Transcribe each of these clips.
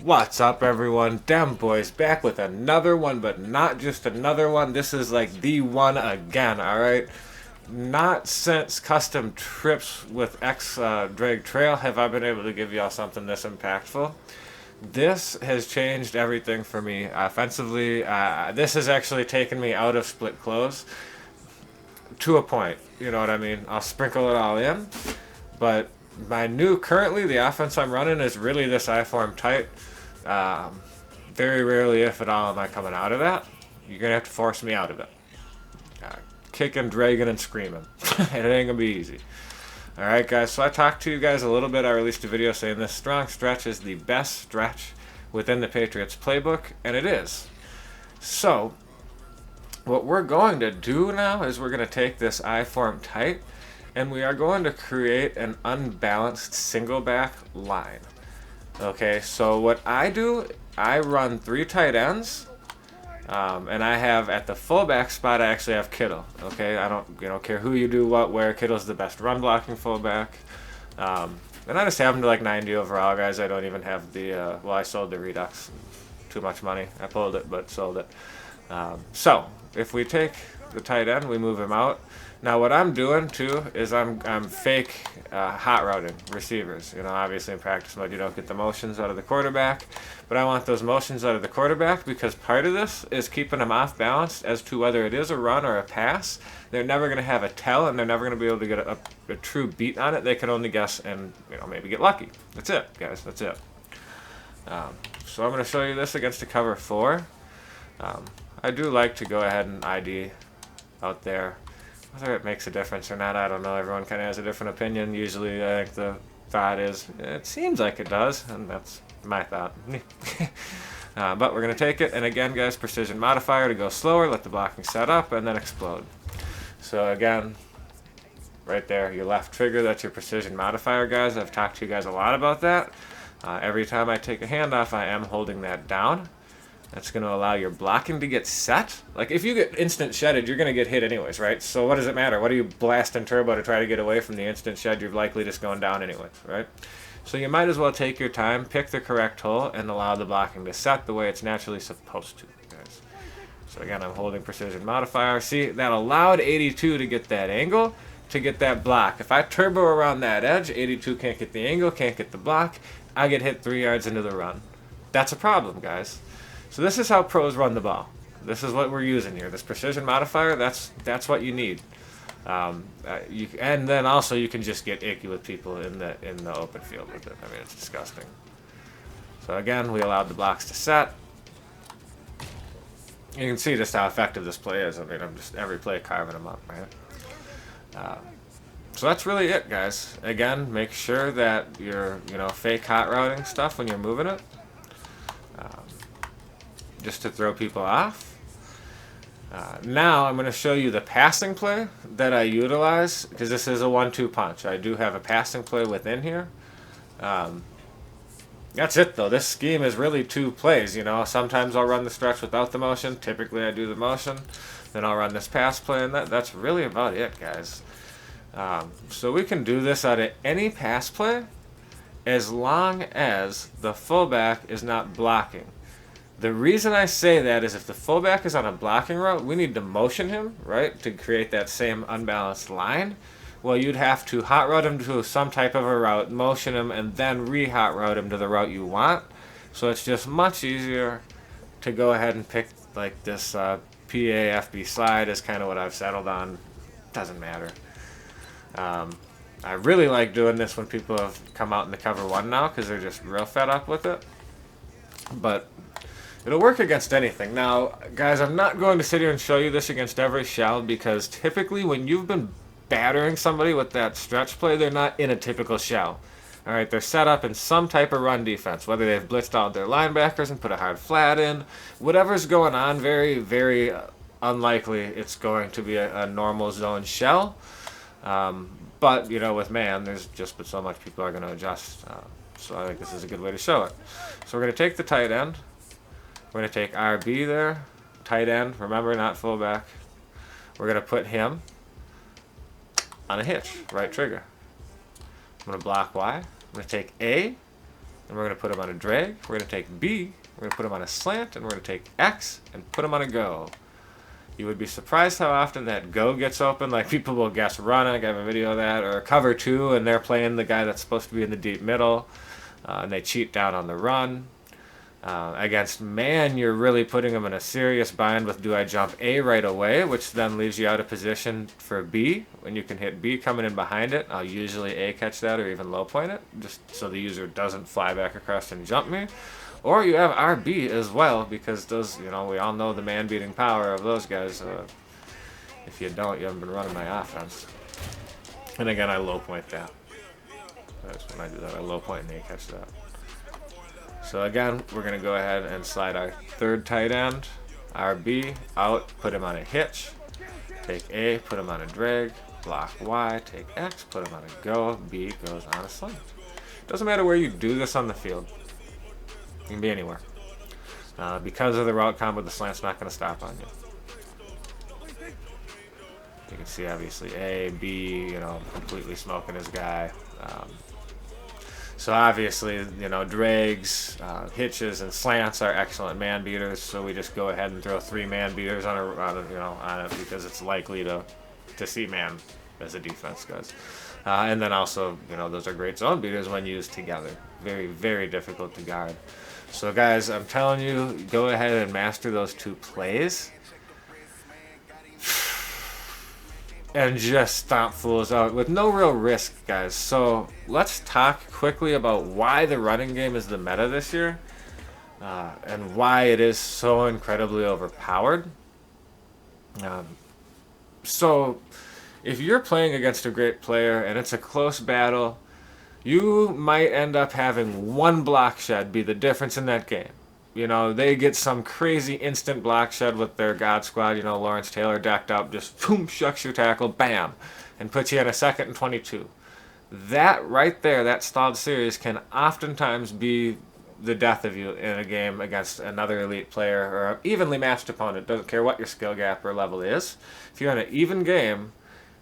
What's up, everyone? Dem Boys back with another one, but not just another one. This is like the one again, alright? Not since custom trips with X Drag Trail have I been able to give y'all something this impactful. This has changed everything for me offensively. This has actually taken me out of split close to a point. You know what I mean? I'll sprinkle it all in, but currently the offense I'm running is really this I-form tight. Very rarely, if at all, am I coming out of that. You're gonna have to force me out of it. Kicking, dragging, and screaming. It ain't gonna be easy. Alright, guys, so I talked to you guys a little bit. I released a video saying this strong stretch is the best stretch within the Patriots playbook, and it is. So, what we're going to do now is we're going to take this I-form tight, and we are going to create an unbalanced single back line. Okay, so what I do, I run 3 tight ends, and I have at the fullback spot, I actually have Kittle. Okay, I don't care who you do what, where. Kittle's the best run blocking fullback, and I just have him to like 90 overall, guys. I don't even have the well, I sold the Redux, too much money. I pulled it, but sold it. So if we take the tight end, we move him out. Now what I'm doing too is I'm fake hot routing receivers. You know, obviously in practice mode you don't get the motions out of the quarterback, but I want those motions out of the quarterback because part of this is keeping them off balance as to whether it is a run or a pass. They're never going to have a tell, and they're never going to be able to get a true beat on it. They can only guess and maybe get lucky. That's it, guys. That's it. So I'm going to show you this against a cover 4. I do like to go ahead and ID out there. Whether it makes a difference or not, I don't know. Everyone kind of has a different opinion. Usually, I think the thought is, it seems like it does, and that's my thought. But we're going to take it, and again, guys, precision modifier to go slower, let the blocking set up, and then explode. So again, right there, your left trigger, that's your precision modifier, guys. I've talked to you guys a lot about that. Every time I take a handoff, I am holding that down. That's going to allow your blocking to get set. Like, if you get instant shedded, you're going to get hit anyways, right? So what does it matter? What are you blasting turbo to try to get away from the instant shed? You're likely just going down anyways, right? So you might as well take your time, pick the correct hole, and allow the blocking to set the way it's naturally supposed to, guys. So again, I'm holding precision modifier. See, that allowed 82 to get that angle, to get that block. If I turbo around that edge, 82 can't get the angle, can't get the block. I get hit 3 yards into the run. That's a problem, guys. So this is how pros run the ball. This is what we're using here. This precision modifier, that's what you need. And then also you can just get icky with people in the open field with it. I mean, it's disgusting. So again, we allowed the blocks to set. You can see just how effective this play is. I mean, I'm just every play carving them up, right? So that's really it, guys. Again, make sure that you're fake hot routing stuff when you're moving it. Just to throw people off. Now I'm going to show you the passing play that I utilize, because this is a 1-2 punch. I do have a passing play within here. That's it though. This scheme is really 2 plays. Sometimes I'll run the stretch without the motion. Typically I do the motion. Then I'll run this pass play, and that's really about it, guys. So we can do this out of any pass play as long as the fullback is not blocking. The reason I say that is if the fullback is on a blocking route, we need to motion him, right, to create that same unbalanced line. Well, you'd have to hot route him to some type of a route, motion him, and then re-hot route him to the route you want. So it's just much easier to go ahead and pick like this PA-FB slide is kind of what I've settled on. Doesn't matter. I really like doing this when people have come out in the cover 1 now because they're just real fed up with it. But it'll work against anything. Now, guys, I'm not going to sit here and show you this against every shell because typically when you've been battering somebody with that stretch play, they're not in a typical shell. All right, they're set up in some type of run defense, whether they've blitzed out their linebackers and put a hard flat in. Whatever's going on, very, very unlikely it's going to be a normal zone shell. But, with man, there's just but so much people are going to adjust. So I think this is a good way to show it. So we're going to take the tight end. We're going to take RB there, tight end, remember, not fullback. We're going to put him on a hitch, right trigger. I'm going to block Y. I'm going to take A, and we're going to put him on a drag. We're going to take B, we're going to put him on a slant, and we're going to take X and put him on a go. You would be surprised how often that go gets open. Like, people will guess run, I have a video of that, or cover 2, and they're playing the guy that's supposed to be in the deep middle, and they cheat down on the run. Against man, you're really putting them in a serious bind with do I jump A right away, which then leaves you out of position for B. When you can hit B coming in behind it, I'll usually A catch that or even low point it, just so the user doesn't fly back across and jump me. Or you have RB as well, because those, you know, we all know the man-beating power of those guys. If you don't, you haven't been running my offense. And again, I low point that. That's when I do that. I low point and A catch that. So again, we're going to go ahead and slide our third tight end, RB, out, put him on a hitch, take A, put him on a drag, block Y, take X, put him on a go, B goes on a slant. Doesn't matter where you do this on the field. You can be anywhere. Because of the route combo, the slant's not going to stop on you. You can see obviously A, B, you know, completely smoking his guy. So obviously, you know, drags, hitches, and slants are excellent man beaters. So we just go ahead and throw 3 man beaters on it because it's likely to see man as a defense goes. And then also, you know, those are great zone beaters when used together. Very, very difficult to guard. So guys, I'm telling you, go ahead and master those 2 plays. And just stomp fools out with no real risk, guys. So let's talk quickly about why the running game is the meta this year, and why it is so incredibly overpowered. So if you're playing against a great player and it's a close battle, you might end up having 1 block shed be the difference in that game. You know, they get some crazy instant block shed with their God Squad, you know, Lawrence Taylor decked up, just boom, shucks your tackle, bam, and puts you in a 2nd and 22. That right there, that stalled series, can oftentimes be the death of you in a game against another elite player or an evenly matched opponent. Doesn't care what your skill gap or level is. If you're in an even game,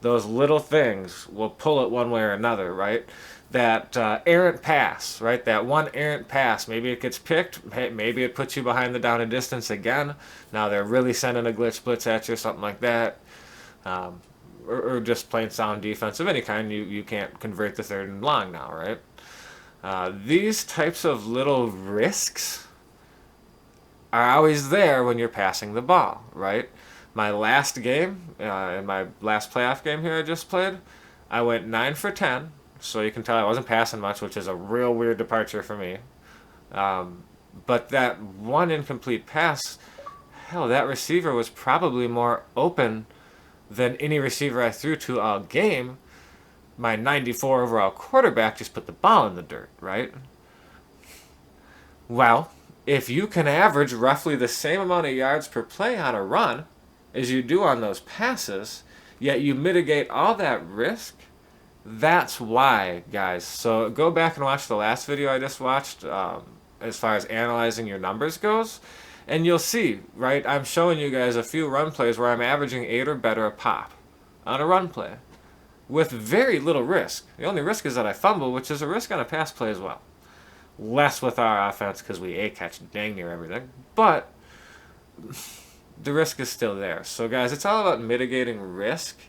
those little things will pull it one way or another, right? That errant pass, right? That one errant pass. Maybe it gets picked. Maybe it puts you behind the down and distance again. Now they're really sending a glitch blitz at you, something like that. Or just plain sound defense of any kind. You can't convert the 3rd and long now, right? These types of little risks are always there when you're passing the ball, right? My last game, in my last playoff game here I just played, I went 9 for 10. So you can tell I wasn't passing much, which is a real weird departure for me. But that one incomplete pass, hell, that receiver was probably more open than any receiver I threw to all game. My 94 overall quarterback just put the ball in the dirt, right? Well, if you can average roughly the same amount of yards per play on a run as you do on those passes, yet you mitigate all that risk, that's why, guys. So go back and watch the last video I just watched as far as analyzing your numbers goes, and you'll see, right, I'm showing you guys a few run plays where I'm averaging 8 or better a pop on a run play with very little risk. The only risk is that I fumble, which is a risk on a pass play as well. Less with our offense because we A-catch dang near everything, but the risk is still there. So guys, it's all about mitigating risk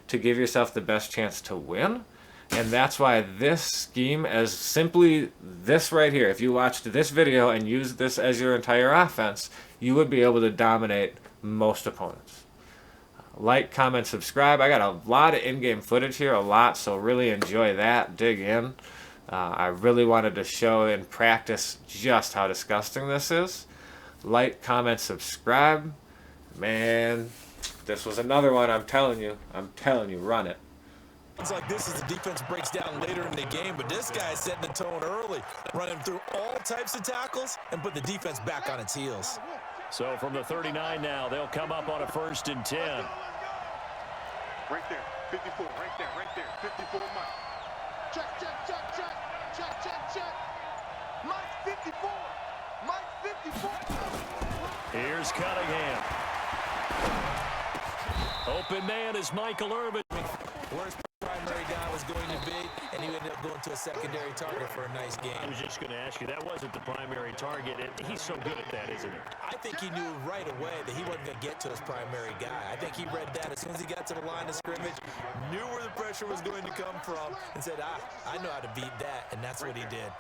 to give yourself the best chance to win. And that's why this scheme, as simply this right here, if you watched this video and used this as your entire offense, you would be able to dominate most opponents. Like, comment, subscribe. I got a lot of in-game footage here, a lot, so really enjoy that. Dig in. I really wanted to show and practice just how disgusting this is. Like, comment, subscribe. Man, this was another one. I'm telling you, run it. It's like this as the defense breaks down later in the game, but this guy's setting the tone early, running through all types of tackles and put the defense back on its heels. So from the 39 now, they'll come up on a 1st and 10. Right there, 54, right there, 54 Mike. Check, check, check, check, check, check, check. Mike 54, Mike 54. Here's Cunningham. Open man is Michael Irvin. Where's primary guy was going to be. and he ended up going to a secondary target for a nice game. I was just going to ask you, that wasn't the primary target. He's so good at that, isn't he? I think he knew right away that he wasn't going to get to his primary guy. I think he read that as soon as he got to the line of scrimmage, knew where the pressure was going to come from, and said, I know how to beat that, and that's what he did.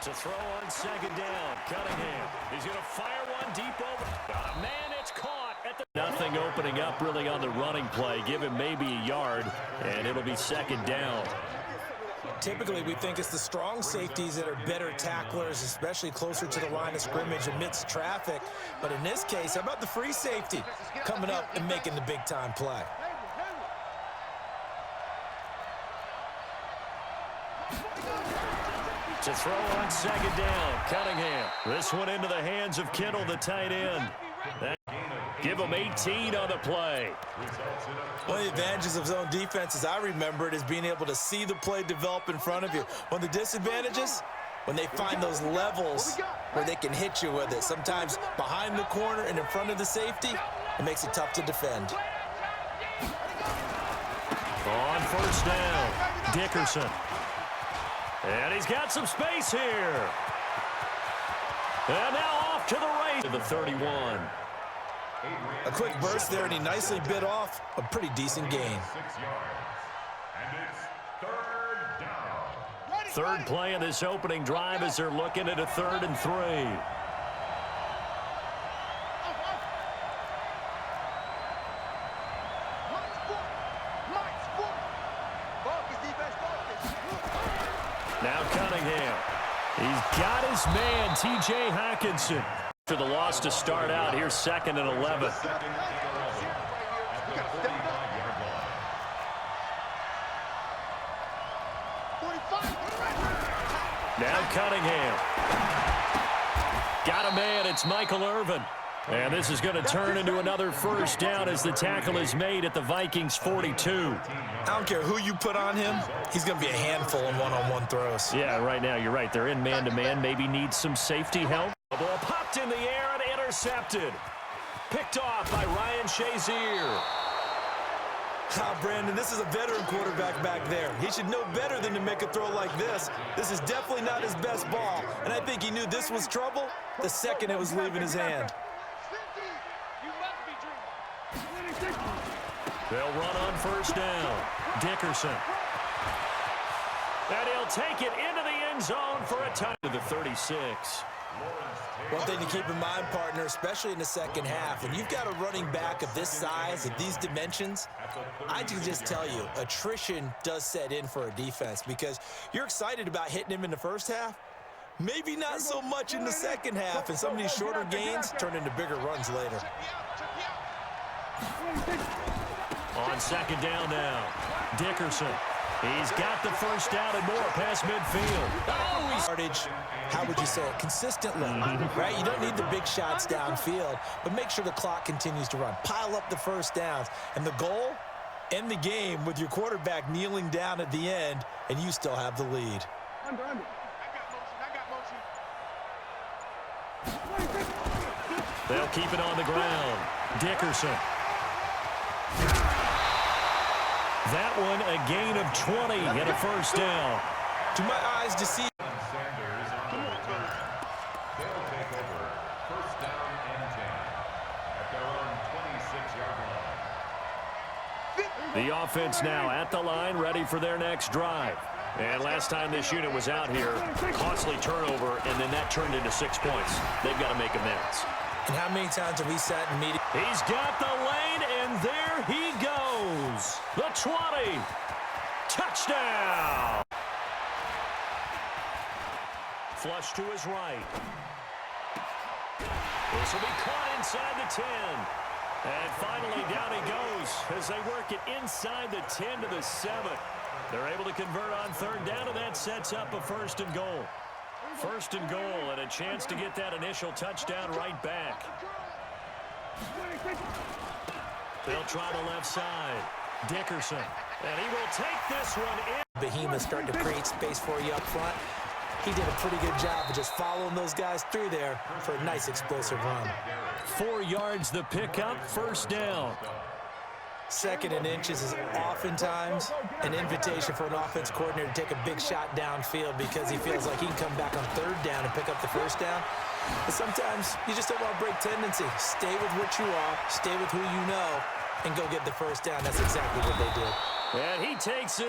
To throw on second down, Cunningham. He's going to fire one deep over. Man, it's caught at the... Nothing opening up really on the running play. Give him maybe a yard, and it'll be second down. Typically, we think it's the strong safeties that are better tacklers, especially closer to the line of scrimmage amidst traffic. But in this case, how about the free safety coming up and making the big-time play? To throw on second down, Cunningham. This one into the hands of Kittle, the tight end. Give him 18 on the play. One of the advantages of zone defense, as I remember it, is being able to see the play develop in front of you. One of the disadvantages, when they find those levels where they can hit you with it, sometimes behind the corner and in front of the safety, it makes it tough to defend. On first down, Dickerson. And he's got some space here. And now off to the race. To the 31. A quick burst there, and he nicely bit off a pretty decent gain. Third play of this opening drive as they're looking at a 3rd and 3. Now Cunningham. He's got his man, T.J. Hockenson. For the loss to start out, here's 2nd and 11. Now Cunningham. Got a man, it's Michael Irvin. And this is going to turn into another first down as the tackle is made at the Vikings 42. I don't care who you put on him, he's going to be a handful in one-on-one throws. Yeah, right now, you're right. They're in man-to-man, maybe needs some safety help. The ball popped in the air and intercepted. Picked off by Ryan Shazier. Brandon, this is a veteran quarterback back there. He should know better than to make a throw like this. This is definitely not his best ball, and I think he knew this was trouble the second it was leaving his hand. They'll run on first down. Dickerson. And he'll take it into the end zone for a touchdown to the 36. One thing to keep in mind, partner, especially in the second half, when you've got a running back of this size, of these dimensions, I can just tell you, attrition does set in for a defense because you're excited about hitting him in the first half, maybe not so much in the second half, and some of these shorter gains turn into bigger runs later. On second down now, Dickerson. He's got the first down and more past midfield. Oh, he's how would you say it? Consistently, right? You don't need the big shots downfield, but make sure the clock continues to run. Pile up the first downs. And the goal, end the game with your quarterback kneeling down at the end, and you still have the lead. Under. They'll keep it on the ground. Dickerson. That one, a gain of 20 and a first down. To my eyes, to see. They'll take over first down and 10 at their own 26-yard line. The offense now at the line, ready for their next drive. And last time this unit was out here, costly turnover, and then that turned into 6 points. They've got to make amends. And how many times have we sat in meetings? He's got the lane, and there he goes. The 20. Touchdown. Flush to his right. This will be caught inside the 10. And finally down he goes as they work it inside the 10 to the 7. They're able to convert on third down, and that sets up a 1st and goal. 1st and goal, and a chance to get that initial touchdown right back. They'll try the left side. Dickerson, and he will take this one in. Behemoth starting to create space for you up front. He did a pretty good job of just following those guys through there for a nice explosive run. 4 yards the pickup, first down. Second and inches is oftentimes an invitation for an offense coordinator to take a big shot downfield because he feels like he can come back on third down and pick up the first down. But sometimes you just don't want to break tendency. Stay with what you are, stay with who you know, and go get the first down. That's exactly what they did. And he takes it.